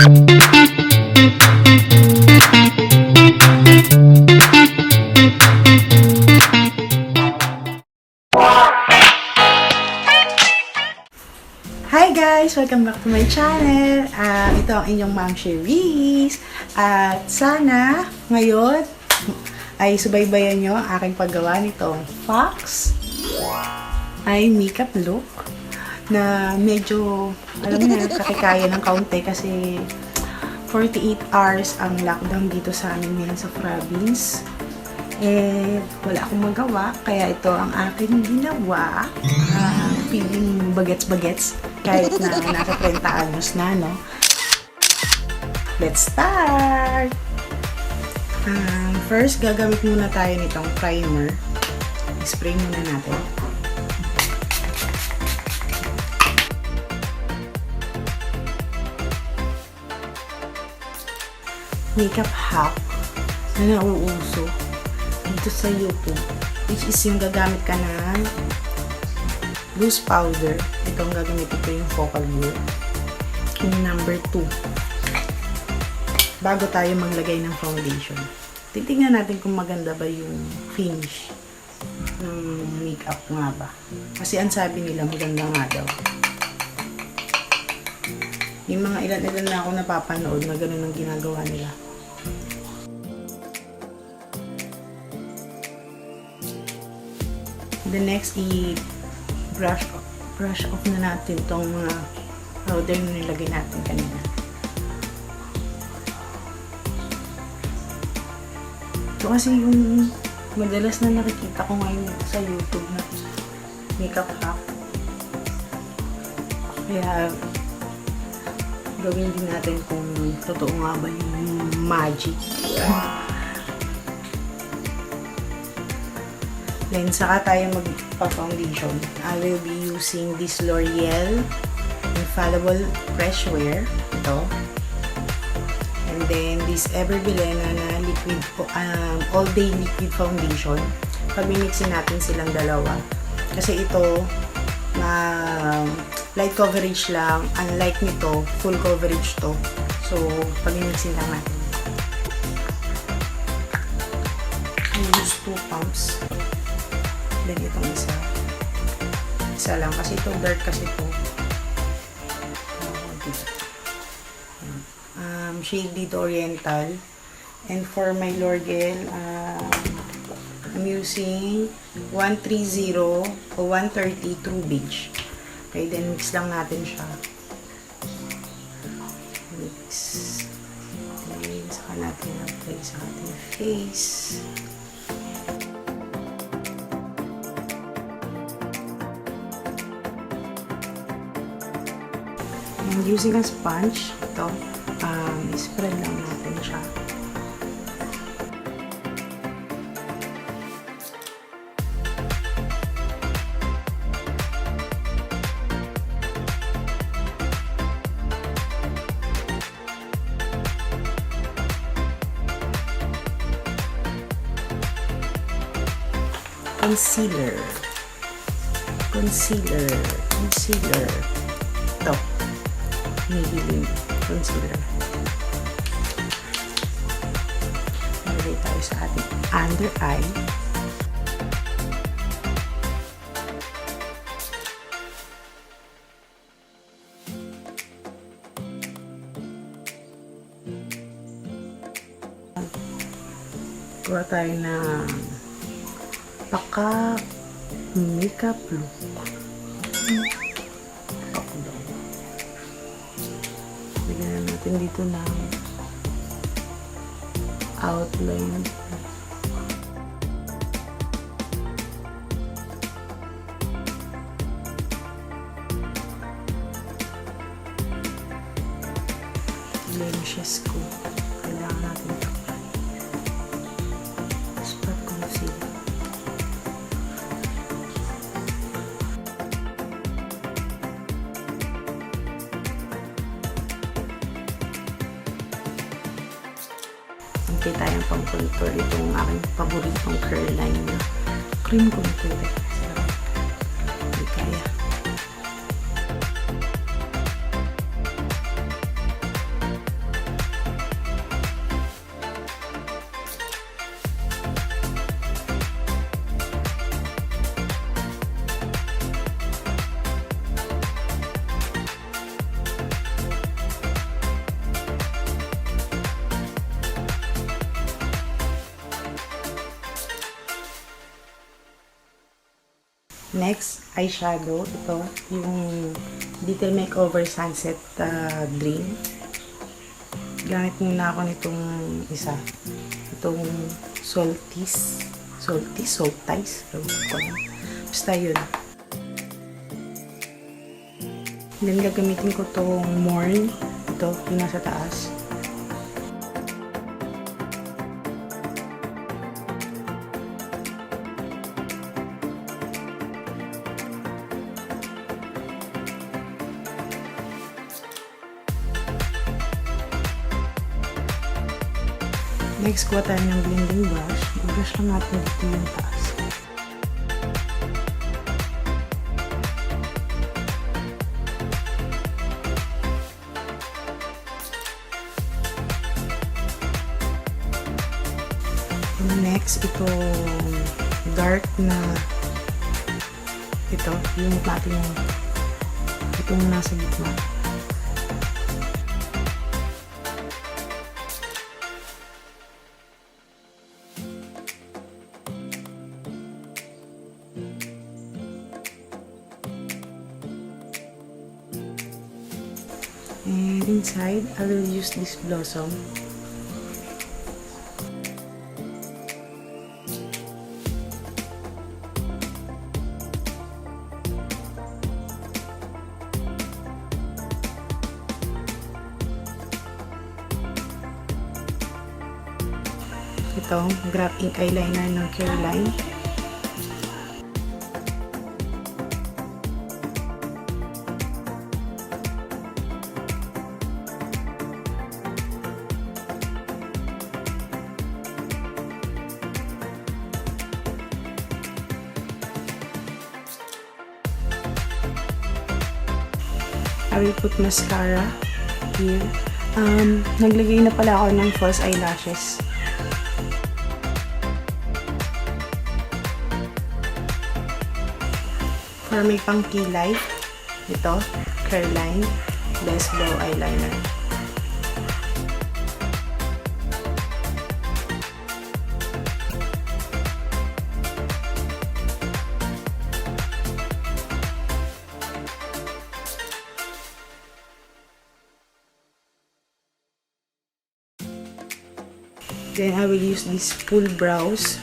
Hi guys! Welcome back to my channel. Ito ang inyong Momshie Rhize. At sana ngayon ay subaybayan nyo ang aking paggawa nitong fox ay makeup look na medyo, alam mo na, ka-Kikayan ng kaunti kasi 48 hours ang lockdown dito sa amin ngayon sa province. Wala akong magawa, kaya ito ang aking ginawa. Feeling bagets-bagets kahit na nasa 30 anyos na, no? Let's start! First, gagamit muna tayo nitong primer. Spray muna natin. Makeup hack na nauuso dito sa YouTube, which is yung gagamit ka ng loose powder. Ito ang gagamit ko yung focal glue. Yung number 2. Bago tayo maglagay ng foundation. Titingnan natin kung maganda ba yung finish ng makeup nga ba. Kasi ang sabi nila maganda nga daw. Yung mga ilan-ilan na ako napapanood na ganun ang ginagawa nila. The next, brush off na natin itong mga powder na nilagay natin kanina. Ito kasi yung madalas na nakikita ko ngayon sa YouTube na makeup hack. Kaya gawin din natin kung totoo nga ba yung magic. Then, saka tayo magpa-foundation. I will be using this L'Oreal Infallible Fresh Wear. Ito. And then, this Everbilena na liquid, all-day liquid foundation. Pag-mixin natin silang dalawa. Kasi ito, light coverage lang. Unlike nito, full coverage to. So, pag-mixin lang natin. I use 2 pumps. Then itong isa lang kasi ito dark kasi ito shade dito oriental. And for my L'Oreal, I'm using 130 o 130 True Beige. Okay, then mix lang natin siya. Mix. Then saka natin apply sa ating face. And using a sponge, ito, spread lang natin siya. Concealer. Ito. Maybelline concealer. Nalagay tayo sa ating under eye. Kuha tayo ng paka makeup look. Lagyan natin dito ng outline. Blemishes ko. Kailangan natin ito. Spot concealer. Okay, tayong pang-contour. Itong aking paboritong curl line na cream contour. Hindi kaya. Next, eyeshadow. Ito, yung Detail Makeover Sunset Dream. Gamit muna ako nitong isa. Itong Salties. Basta yun. Then, gagamitin ko itong Morn. Ito, yung nasa taas. Next, kuha tayo ng blending brush. I-brush lang natin dito yung taas. Next, itong dark na ito, yung natin yung itong nasa gitna. And inside, I will use this blossom. Itong Grab Ink Eyeliner ng Caroline. I will put mascara here. Naglagay na pala ako ng false eyelashes. For may pangkilay, ito, Caroline Best Brow Eyeliner. Then I will use this full brows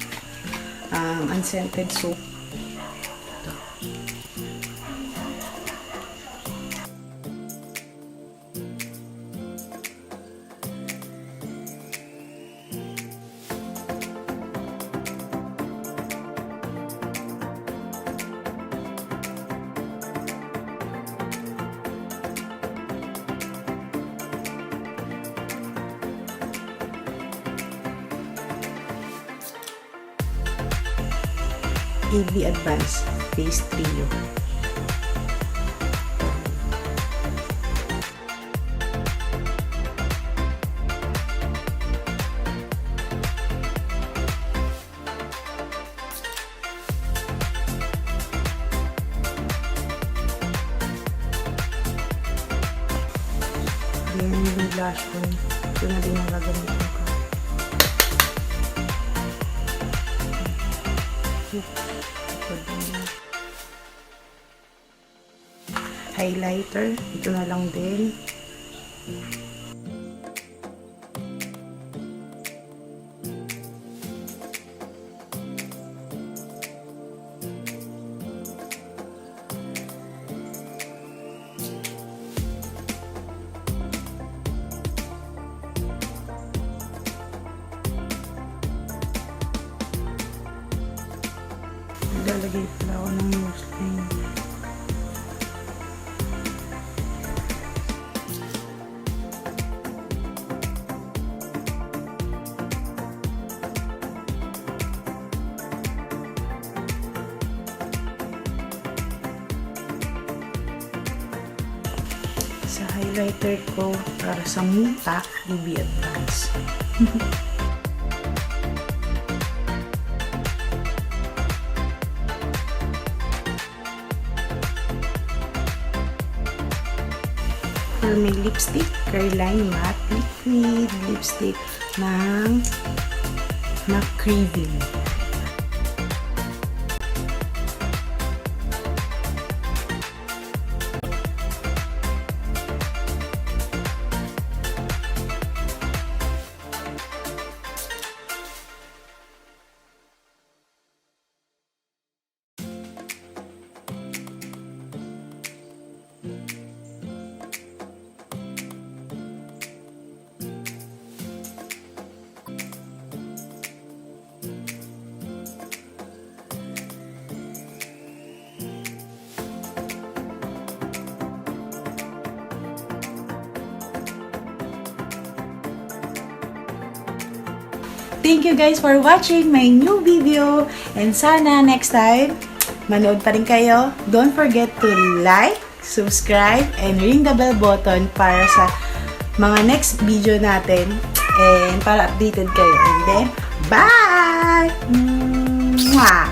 unscented soap. AB Advanced Face Trio. Then yung blush ko, ito na din yung gagamitin ko. Highlighter, ito na lang din. Lalagay pala ako ng nose line. Sa highlighter ko para sa muta, AB Advance. For my lipstick, Caroline Matte Liquid Lipstick ng McCraving. Thank you guys for watching my new video. And sana next time, manood pa rin kayo. Don't forget to like, subscribe, and ring the bell button para sa mga next video natin. And para updated kayo. And then, bye! Mwah!